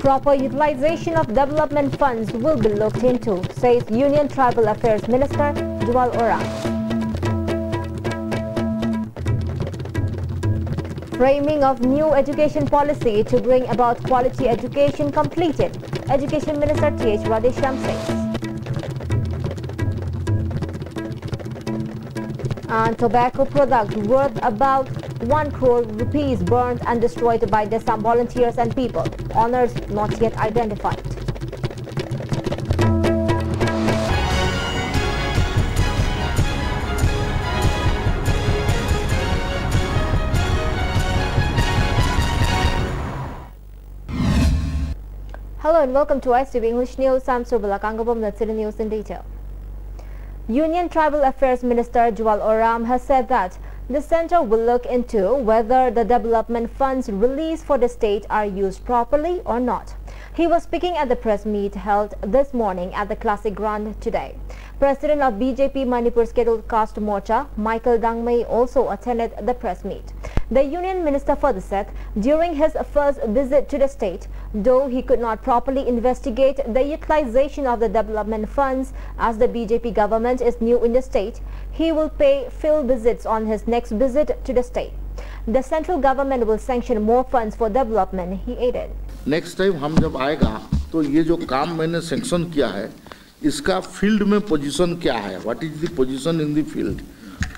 Proper utilization of development funds will be looked into, says Union Tribal Affairs Minister Jwal Oram. Framing of new education policy to bring about quality education completed, Education Minister T.H. Radheshyam says. And tobacco product worth about 1 crore rupees burned and destroyed by the some volunteers and people. Owners not yet identified. Hello and welcome to ICTV English News. I'm Surbala Kangabom. Let's see the news in detail. Union Tribal Affairs Minister Jwal Oram has said that the centre will look into whether the development funds released for the state are used properly or not. He was speaking at the press meet held this morning at the Classic Ground today. President of BJP Manipur Scheduled Caste Morcha, Michael Dangmei, also attended the press meet. The Union Minister further said, during his first visit to the state, though he could not properly investigate the utilization of the development funds as the BJP government is new in the state, he will pay field visits on his next visit to the state. The central government will sanction more funds for development, he added. Next time हम जब आएगा तो ये जो काम मैंने sanction किया है इसका फील्ड में पोजीशन क्या है, what is the position in the field,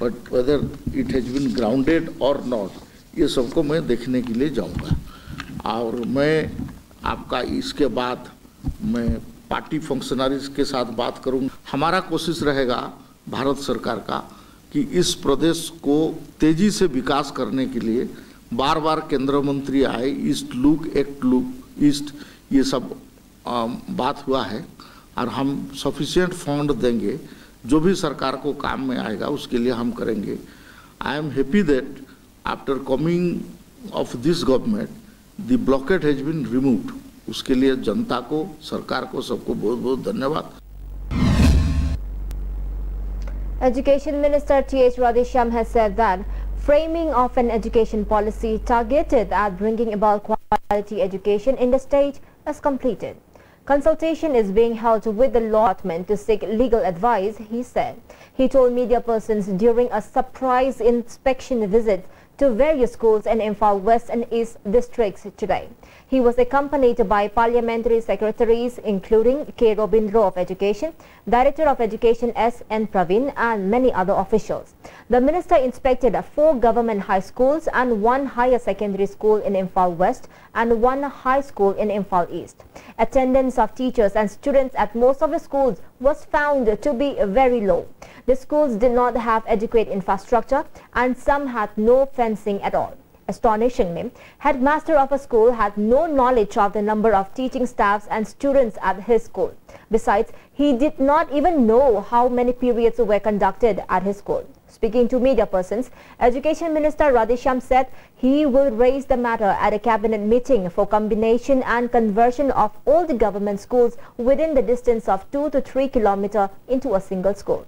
but whether it has been grounded और नॉट, ये सबको मैं देखने के लिए जाऊंगा। और मैं आपका इसके बाद मैं पार्टी फंक्शनरीज के साथ बात करूंगा। हमारा कोशिश रहेगा भारत सरकार का कि इस प्रदेश को तेजी से विकास करने के लिए बार बार केंद्र मंत्री आए, east look act look east ये सब बात हुआ है और हम सफिशिएंट फंड देंगे, जो भी सरकार को काम में आएगा उसके लिए हम करेंगे। I am happy that after coming off this government the blockade has been removed. उसके लिए जनता को, सरकार को, सबको बहुत बहुत धन्यवाद। Education Minister T.H. Radheshyam has said that framing of an education policy targeted at bringing about quality education in the state is completed. Consultation is being held with the law department to seek legal advice, he said. He told media persons during a surprise inspection visit to various schools in Imphal West and East districts today. He was accompanied by parliamentary secretaries including K. Robindro of Education, Director of Education S. N. Praveen and many other officials. The minister inspected 4 government high schools and 1 higher secondary school in Imphal West and 1 high school in Imphal East. Attendance of teachers and students at most of the schools was found to be very low. The schools did not have adequate infrastructure and some had no fencing at all. Astonishingly, headmaster of a school had no knowledge of the number of teaching staffs and students at his school. Besides, he did not even know how many periods were conducted at his school. Speaking to media persons, Education Minister Radheshyam said he will raise the matter at a cabinet meeting for combination and conversion of all the government schools within the distance of 2 to 3 kilometers into a single school.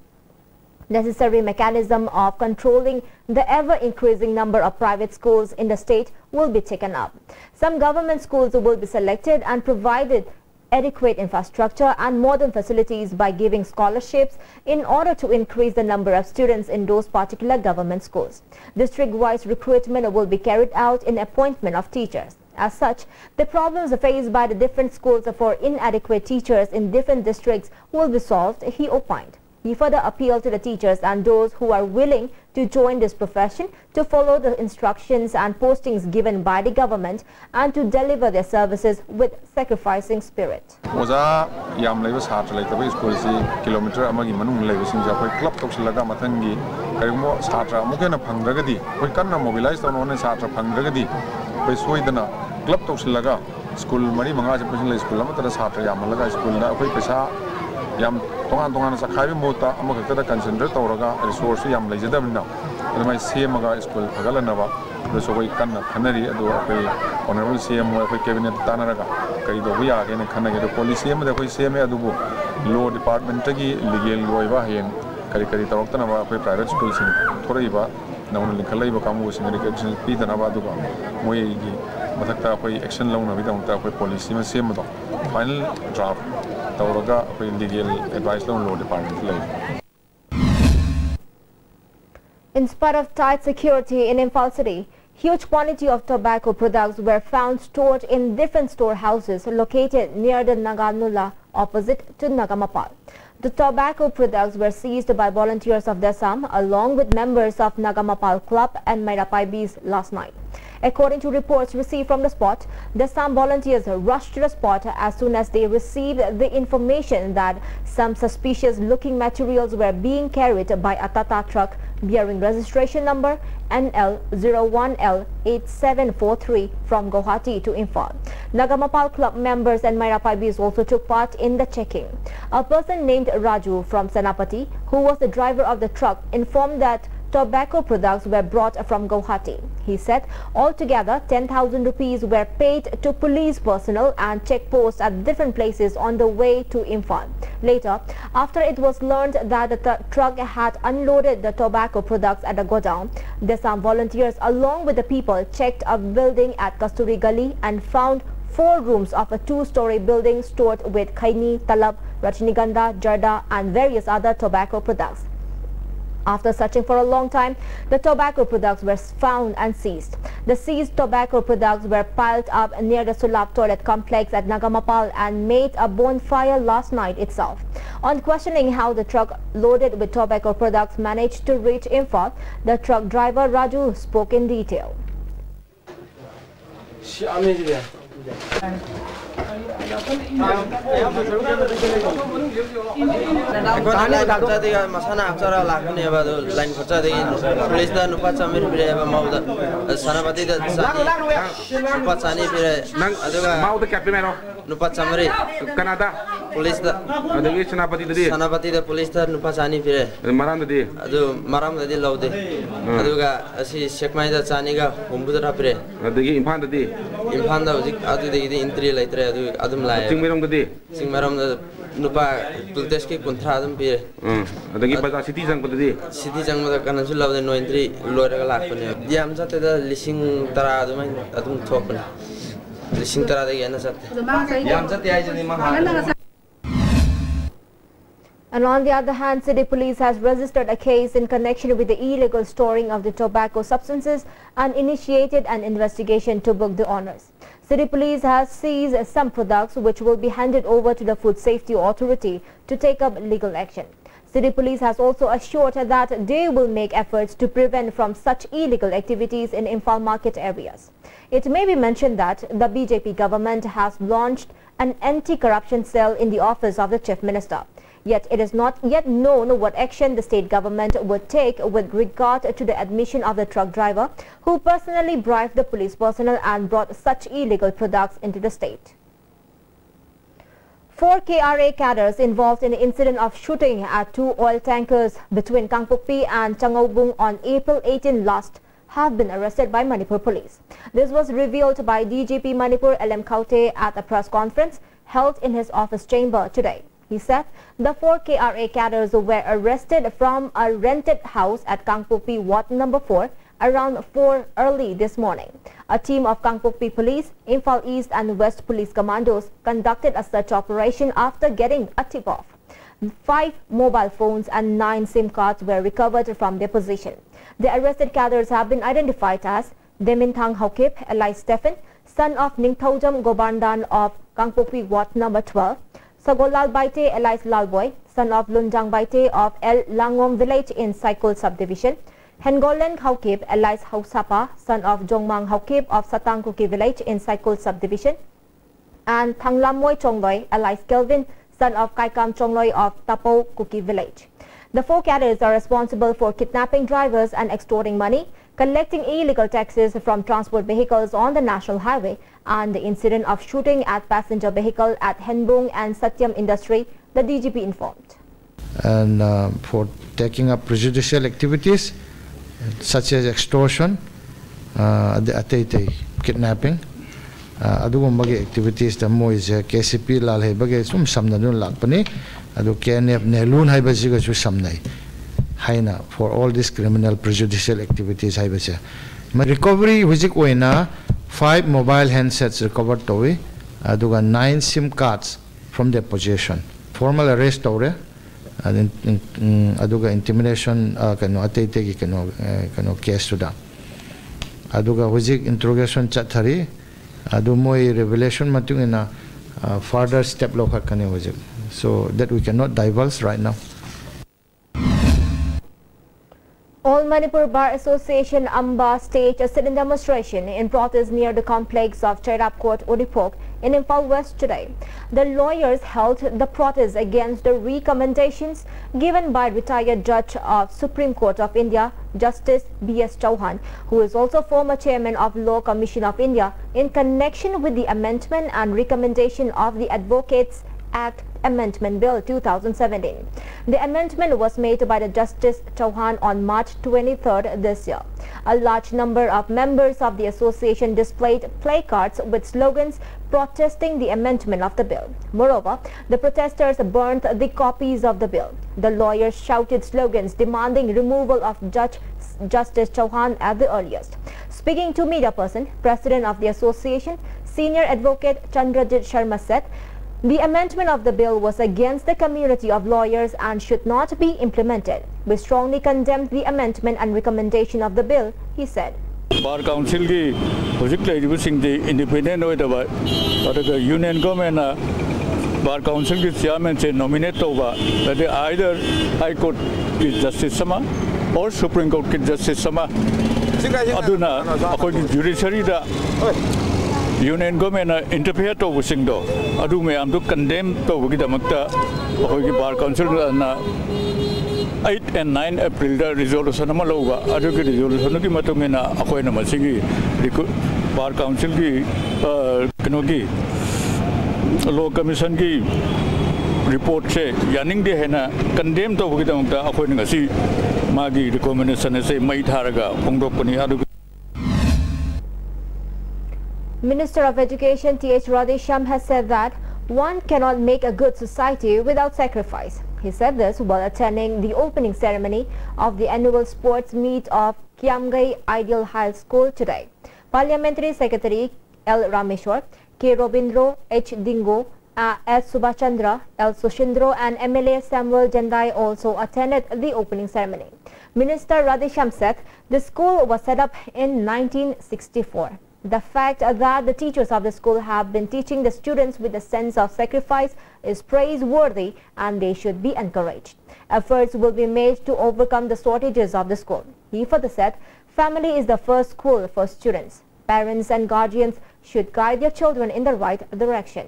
Necessary mechanism of controlling the ever-increasing number of private schools in the state will be taken up. Some government schools will be selected and provided adequate infrastructure and modern facilities by giving scholarships in order to increase the number of students in those particular government schools. District-wise recruitment will be carried out in appointment of teachers. As such, the problems faced by the different schools for inadequate teachers in different districts will be solved, he opined. He further appealed to the teachers and those who are willing to join this profession to follow the instructions and postings given by the government and to deliver their services with sacrificing spirit. Oza yam leba satra like the school si kilometer amagi manung leba sinja koi club tok silaga mathangi karimo satra mukena phangragadi koi kanna mobilize ta one satra phangragadi koi soidana club tok silaga school mari manga je person school ama tara satra yam laga school na koi pesa yam tongan sakhabi mota amakta concentrate tawraga resource yam leijadabna adamai semaga school phagalanaba so koi kanna khanari adu koi honorable cm koi cabinet tanaraga kai do ya ge ne khanage do policy am da koi cm adubu law department gi legal loiba hen kari tawrokta na koi private school sing thoraiba naun likhalaiba kamu sing education pi dana ba aduba moi gi मथक्ता अखोई action लौनबीदमक्ता अखोई policy में सेमदो final draft तौरगा अखोई legal advice लौन law department लई. In spite of tight security in Imphal City, huge quantity of tobacco products were found stored in different storehouses located near the Naganula opposite to Nagamapal. The tobacco products were seized by volunteers of Desam along with members of Nagamapal Club and Mairapaibis last night. According to reports received from the spot, Desam volunteers rushed to the spot as soon as they received the information that some suspicious-looking materials were being carried by a Tata truck bearing registration number NL01L8743 from Guwahati to Imphal. Nagamapal Club members and Mairapaibis also took part in the checking. A person named Raju from Senapati, who was the driver of the truck, informed that tobacco products were brought from Guwahati. He said altogether 10,000 rupees were paid to police personnel and checkposts at different places on the way to Imphal. Later, after it was learned that the truck had unloaded the tobacco products at the godown, Desam volunteers along with the people checked a building at Kasturi Gali and found 4 rooms of a 2-story building stored with Khaini, Talab, Rajnigandha, Jarda and various other tobacco products. After searching for a long time, the tobacco products were found and seized. The seized tobacco products were piled up near the Sulab toilet complex at Nagamapal and made a bonfire last night itself. On questioning how the truck loaded with tobacco products managed to reach Imphal, the truck driver Raju spoke in detail. masana acara lakune ba line khacha de police da nupa chamir bire ba mauda sanapati da nupa chani bire aduga mauda kape mero nupa chamri kanada police da adagi sanapati da police da nupa chani bire maram da di adu maram da di laude aduga asi shekmai da chani ga humbu da bire adagi impan da di adu de entry laitre adu adum lai singmaram da nupa pultesh ki kontra adum bire adagi baza city jang da kanan su laude no entry lora ga lakune diam jate da lising tara adum thopne lising tara de yana jate diam jate ai jani ma. And on the other hand, City Police has registered a case in connection with the illegal storing of the tobacco substances and initiated an investigation to book the owners. City Police has seized some products which will be handed over to the Food Safety Authority to take up legal action. City Police has also assured that they will make efforts to prevent from such illegal activities in Imphal market areas. It may be mentioned that the BJP government has launched an anti-corruption cell in the office of the Chief Minister. Yet it is not yet known what action the state government would take with regard to the admission of the truck driver who personally bribed the police personnel and brought such illegal products into the state. 4 KRA cadres involved in the incident of shooting at 2 oil tankers between Kangpokpi and Changaubung on April 18 last have been arrested by Manipur police. This was revealed by DGP Manipur LM Kaute at a press conference held in his office chamber today. He said the 4 KRA cadres were arrested from a rented house at Kangpokpi Ward number 4 around 4 early this morning. A team of Kangpokpi Police, Imphal East and West Police Commandos conducted a search operation after getting a tip-off. 5 mobile phones and 9 SIM cards were recovered from their possession. The arrested cadres have been identified as Deminthang Haukip, Eli Stephen, son of Ningthaujam Gobandan of Kangpokpi Ward number 12, Sagolal Baite Elias Lalboy, son of Lunjang Baite of El Langom village in Saikul subdivision, Hengolen Haukip Elias Hausapa, son of Jongmang Haukip of Satangkuki village in Saikul subdivision, and Thanglamoy Chongloy Elias Kelvin, son of Kaikam Chongloy of Tapo Kuki village. The 4 cadres are responsible for kidnapping drivers and extorting money, collecting illegal taxes from transport vehicles on the national highway, and the incident of shooting at passenger vehicle at Henbung and Satyam Industry, the DGP informed. And for taking up prejudicial activities such as extortion, kidnapping, adugumba activities the mo is KCP lal hebage sum samna dun lakpani adu kenep nelun haibajiga chu samnai haina for all these criminal prejudicial activities haibase recovery hujik oina 5 mobile handsets recovered towi aduga 9 SIM cards from their possession. Formal arrest tore aduga intimidation kano atete kano case to da aduga hujik interrogation chathari adu moi revelation matungina further step lo kane hujik, so that we cannot divulge right now. All Manipur Bar Association Amba staged a sit-in demonstration in protest near the complex of Chairap Court, Odipok in Imphal West today. The lawyers held the protest against the recommendations given by retired Judge of Supreme Court of India, Justice B.S. Chauhan, who is also former chairman of Law Commission of India, in connection with the amendment and recommendation of the Advocates Act Amendment Bill 2017. The amendment was made by the Justice Chauhan on March 23rd this year. A large number of members of the association displayed placards with slogans protesting the amendment of the bill. Moreover, the protesters burnt the copies of the bill. The lawyers shouted slogans demanding removal of Justice Chauhan at the earliest. Speaking to media person, President of the association, Senior Advocate Chandrajit Sharma said, the amendment of the bill was against the community of lawyers and should not be implemented. We strongly condemn the amendment and recommendation of the bill, he said. Bar Council ki independent union government Bar Council ki chairman se nominate hoga, that either High Court ki Justice Sama or Supreme Court ki Justice Sama. Aduna akoi judiciary da Union government interfere to Washington. Adu me am to condemn to Wikidamakta, Bar Council 8 and 9 April the resolution Malova, Adu resolution ki matumina Akoina Masigi, Bar Council ki Kanogi Law Commission ki report say Yaning de Hena condemn to Wikidamakta Akoina Si Magi recommendation say Maitaraga, Pongopani Adu. Minister of Education T.H. Radheshyam has said that one cannot make a good society without sacrifice. He said this while attending the opening ceremony of the annual sports meet of Kiamgai Ideal High School today. Parliamentary Secretary L. Rameshwar, K. Robindro, H. Dingo, S. Subhachandra, L. Sushindro and MLA Samuel Jandai also attended the opening ceremony. Minister Radheshyam said the school was set up in 1964. The fact that the teachers of the school have been teaching the students with a sense of sacrifice is praiseworthy and they should be encouraged. Efforts will be made to overcome the shortages of the school. He further said, family is the first school for students. Parents and guardians should guide their children in the right direction.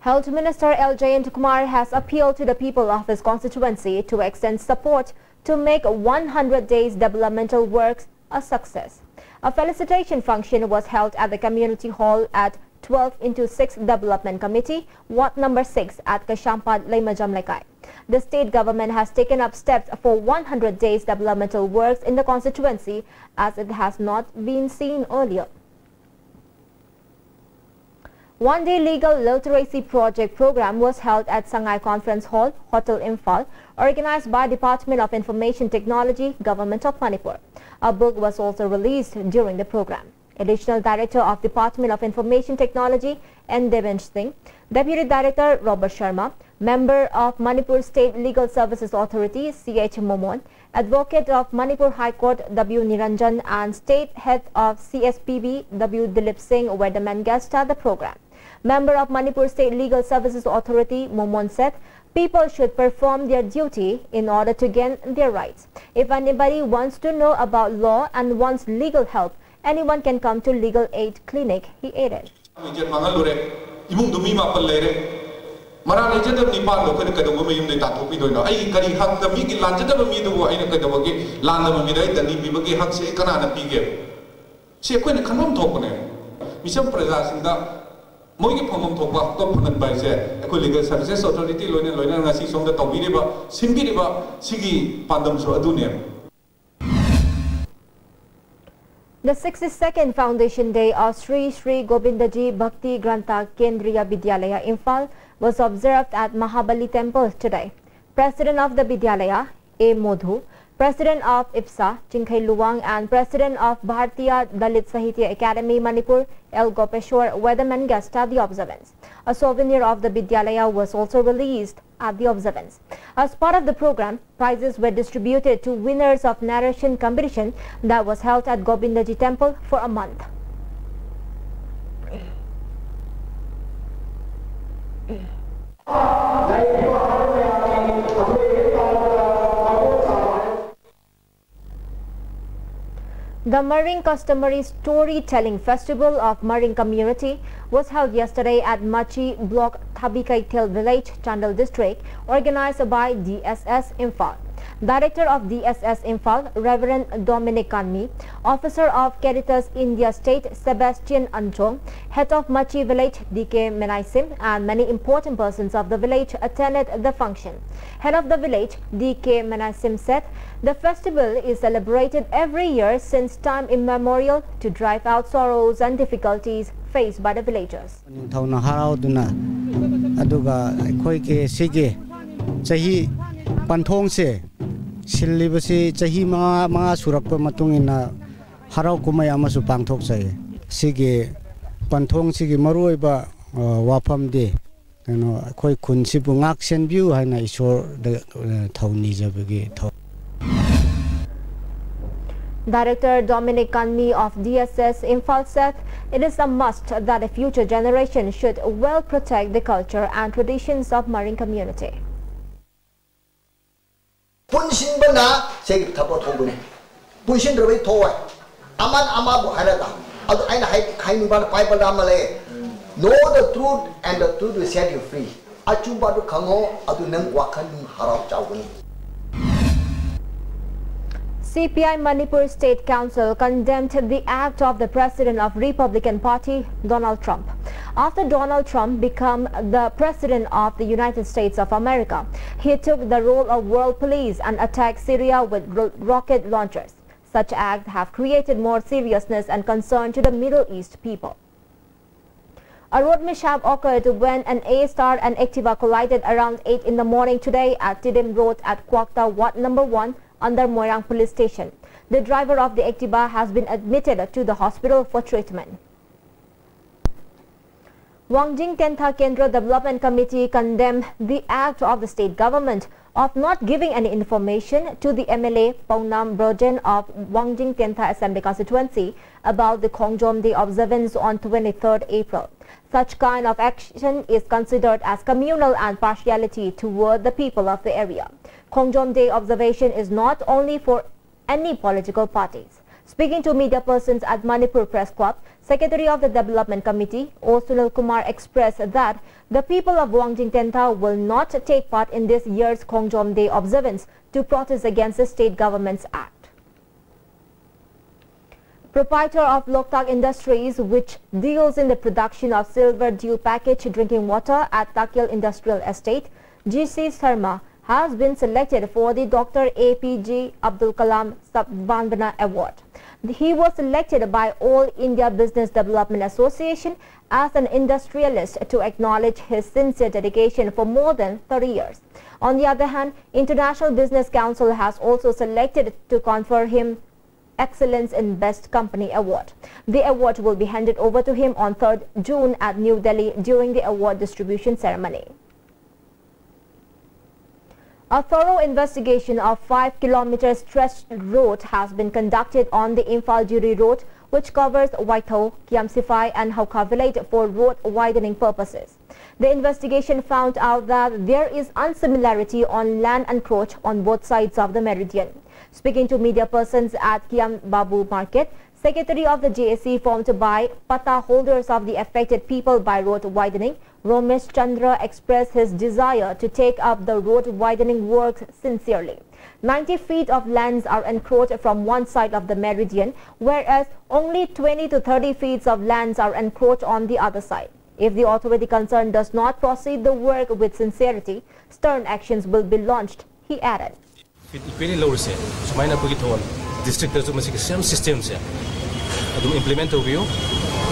Health Minister L. Jayant Kumar has appealed to the people of his constituency to extend support to make 100 days developmental works a success. A felicitation function was held at the community hall at 12x6 Development Committee, Ward number 6 at Kashampad, Laimajam Lekai. The state government has taken up steps for 100 days developmental works in the constituency as it has not been seen earlier. One-day legal literacy project program was held at Sangai Conference Hall, Hotel Imphal, organized by Department of Information Technology, Government of Manipur. A book was also released during the program. Additional Director of Department of Information Technology, N. Devensh Singh, Deputy Director Robert Sharma, Member of Manipur State Legal Services Authority, C.H. Momon, Advocate of Manipur High Court, W. Niranjan, and State Head of CSPB, W. Dilip Singh were the main guests at the program. Member of Manipur State Legal Services Authority, Momon said, people should perform their duty in order to gain their rights. If anybody wants to know about law and wants legal help, anyone can come to Legal Aid Clinic, he added. Mogi phomom thokba to phanan bai se ekoi legal services authority loina ngasi somda tawbiriba simbiriba sigi pandam so adune. The 62nd Foundation Day of Sri Sri Govindaji Bhakti Grantha Kendriya Vidyalaya Imphal was observed at Mahabali Temple today. President of the Vidyalaya, A. Modhu, President of IPSA, Chinkai Luwang, and President of Bharatiya Dalit Sahitya Academy, Manipur, L. Gopeshwar, were the main guests at the observance. A souvenir of the Vidyalaya was also released at the observance. As part of the program, prizes were distributed to winners of narration competition that was held at Govindaji Temple for a month. The Maring Customary Storytelling Festival of Maring Community was held yesterday at Machi Block Thabikaitel Village, Chandel District, organized by DSS Imphal. Director of DSS Imphal, Reverend Dominic Kanmi, Officer of Caritas India State, Sebastian Anchong, Head of Machi Village, DK Menaisim, and many important persons of the village attended the function. Head of the village, DK Menaisim, said the festival is celebrated every year since time immemorial to drive out sorrows and difficulties faced by the villagers. Silibasi chahi mga surak pa matungina haraw kumay amasu pangthok say sige panthong sige maroi ba wapam de ano khoi khunsi bungak sen view haina isor de thauni jabagi thaw. Director Dominic Kanmi of DSS Imphal said it is a must that a future generation should well protect the culture and traditions of Maring community. Punshin bana say tapo thobune punshin rabai thoi aman ama bu halada adu aina hai khain ban pai bala male know the truth and the truth will set you free achu ba du khango adu nang wakhan harap chawuni. CPI Manipur State Council condemned the act of the President of Republican Party, Donald Trump. After Donald Trump became the President of the United States of America, he took the role of world police and attacked Syria with rocket launchers. Such acts have created more seriousness and concern to the Middle East people. A road mishap occurred when an A-Star and Activa collided around 8 in the morning today at Tidim Road at Kwakta, Ward Number 1, under Moirang Police Station. The driver of the Activa has been admitted to the hospital for treatment. Wangjing Tentha Kendra Development Committee condemned the act of the state government of not giving any information to the MLA Paunam Brojen of Wangjing Tentha Assembly Constituency about the Khongjom Day observance on 23rd April. Such kind of action is considered as communal and partiality toward the people of the area. Khongjom Day observation is not only for any political parties. Speaking to media persons at Manipur Press Club, Secretary of the Development Committee, O. Sunil Kumar, expressed that the people of Wangjing Tentha will not take part in this year's Khongjom Day observance to protest against the state government's act. Proprietor of Loktak Industries, which deals in the production of silver dual package drinking water at Takil Industrial Estate, G.C. Sharma, has been selected for the Dr. APJ Abdul Kalam Sabandhana Award. He was selected by All India Business Development Association as an industrialist to acknowledge his sincere dedication for more than 30 years. On the other hand, International Business Council has also selected to confer him Excellence in Best Company Award. The award will be handed over to him on 3rd June at New Delhi during the award distribution ceremony. A thorough investigation of 5-kilometer stretched road has been conducted on the Imphal-Jiri Road, which covers Waitho, Kiamsify and Hauka village for road widening purposes. The investigation found out that there is unsimilarity on land encroach on both sides of the meridian. Speaking to media persons at Kiam Babu Market, Secretary of the JAC formed by Pata holders of the affected people by road widening, Romesh Chandra expressed his desire to take up the road widening works sincerely. 90 feet of lands are encroached from one side of the meridian, whereas only 20 to 30 feet of lands are encroached on the other side. If the authority concerned does not proceed the work with sincerity, stern actions will be launched, he added. District system adum implement tobiu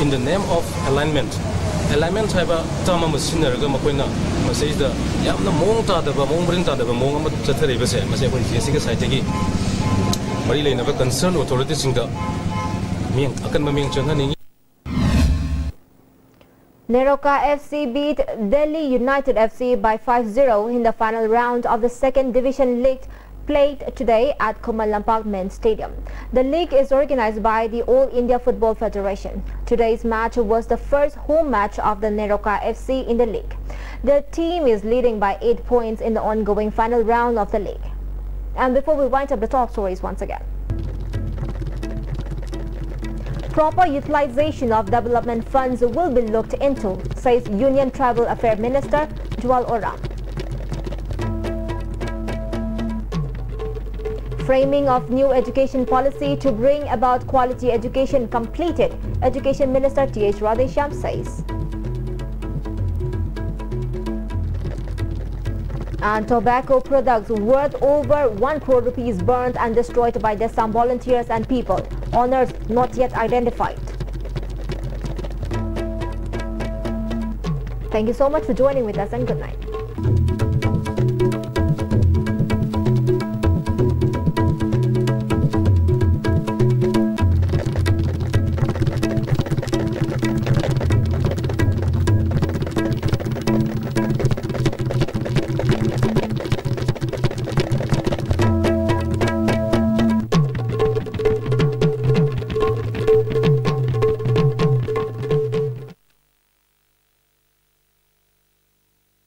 in the name of alignment. Alignment haiba tama machine raga makoina masai da yamna mong ta da ba mong brin ta da ba mong am chathari ba se masai koi jesi ga site gi mari leina ba concern authority singa ming akan maming chanani. Neroka FC beat Delhi United FC by 5-0 in the final round of the second division league played today at Kumalampak Men's Stadium. The league is organized by the All India Football Federation. Today's match was the first home match of the Neroka FC in the league. The team is leading by 8 points in the ongoing final round of the league. And before we wind up the top stories once again, proper utilization of development funds will be looked into, says Union Tribal Affairs Minister Jual Orang. Framing of new education policy to bring about quality education completed, Education Minister T.H. Radheshyam says. And tobacco products worth over 1 crore rupees burned and destroyed by the Assam volunteers and people. Owners not yet identified. Thank you so much for joining with us and good night.